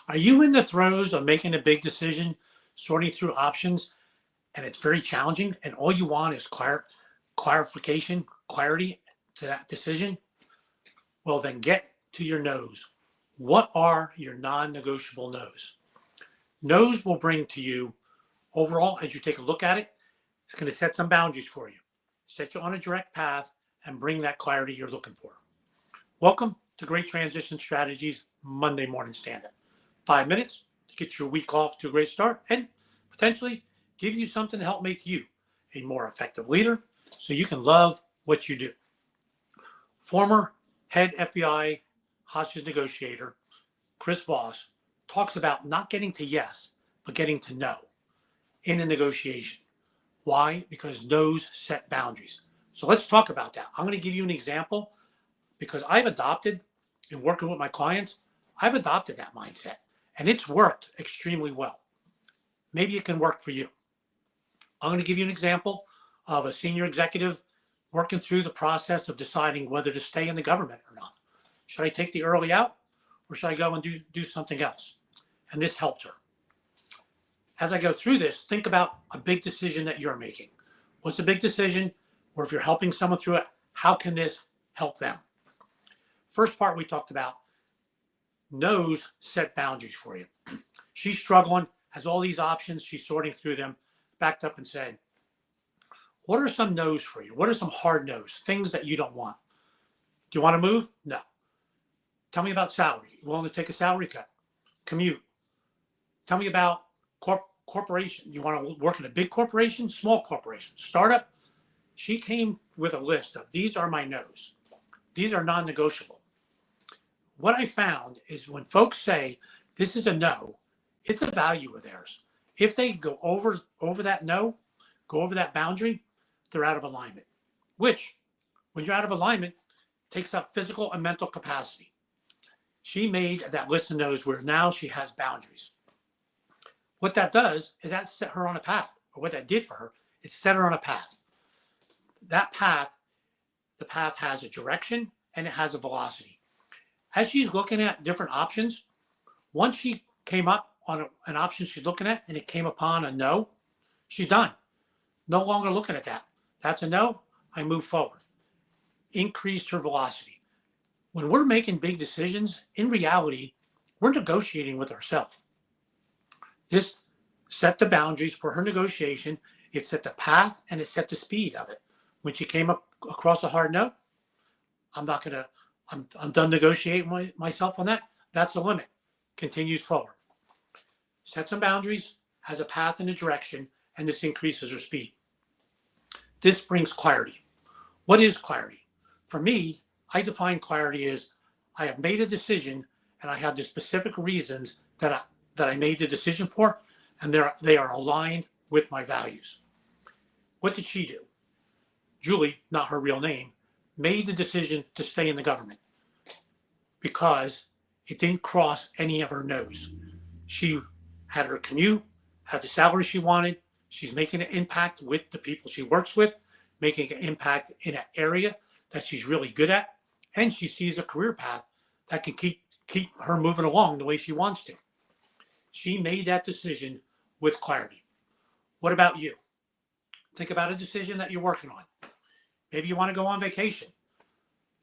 Are you in the throes of making a big decision, sorting through options, and it's very challenging, and all you want is clarification, clarity to that decision? Well, then get to your no's. What are your non-negotiable no's? No's will bring to you, overall, as you take a look at it, it's going to set some boundaries for you, set you on a direct path, and bring that clarity you're looking for. Welcome to Great Transition Strategies Monday Morning Stand-Up. 5 minutes to get your week off to a great start and potentially give you something to help make you a more effective leader so you can love what you do. Former head FBI hostage negotiator Chris Voss talks about not getting to yes, but getting to no in a negotiation. Why? Because no's set boundaries. So let's talk about that. I'm going to give you an example because I've adopted, in working with my clients, I've adopted that mindset and it's worked extremely well. Maybe it can work for you. I'm going to give you an example of a senior executive working through the process of deciding whether to stay in the government or not. Should I take the early out or should I go and do something else? And this helped her. As I go through this, think about a big decision that you're making. What's a big decision? Or if you're helping someone through it, how can this help them? First part we talked about, no's set boundaries for you. She's struggling, has all these options, she's sorting through them, backed up and said, what are some no's for you? What are some hard no's, things that you don't want? Do you want to move? No. Tell me about salary. You willing to take a salary cut? Commute. Tell me about corporation. You want to work in a big corporation, small corporation, startup? She came with a list of these are my no's. These are non-negotiable. What I found is when folks say this is a no, it's a value of theirs. If they go over that no, go over that boundary, they're out of alignment, which when you're out of alignment takes up physical and mental capacity. She made that list of no's where now she has boundaries. What that does is that set her on a path, or what that did for her, it set her on a path. That path, the path has a direction and it has a velocity. As she's looking at different options, once she came up on an option she's looking at and it came upon a no, she's done. No longer looking at that. That's a no, I move forward. Increased her velocity. When we're making big decisions, in reality, we're negotiating with ourselves. This set the boundaries for her negotiation. It set the path and it set the speed of it. When she came up across a hard no, I'm done negotiating myself on that. That's the limit. Continues forward. Set some boundaries, has a path and a direction, and this increases her speed. This brings clarity. What is clarity? For me, I define clarity as I have made a decision and I have the specific reasons that I made the decision for, and they are aligned with my values. What did she do? Julie, not her real name, made the decision to stay in the government because it didn't cross any of her no's. She had her commute, had the salary she wanted. She's making an impact with the people she works with, making an impact in an area that she's really good at, and she sees a career path that can keep her moving along the way she wants to. She made that decision with clarity. What about you? Think about a decision that you're working on. Maybe you want to go on vacation.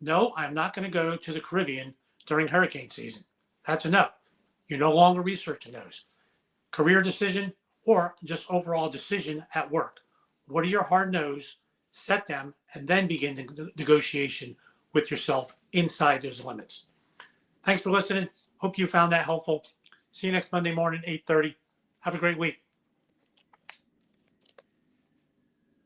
No, I'm not going to go to the Caribbean during hurricane season. That's a no. You're no longer researching those. Career decision or just overall decision at work. What are your hard no's? Set them and then begin the negotiation with yourself inside those limits. Thanks for listening. Hope you found that helpful. See you next Monday morning, 8:30. Have a great week.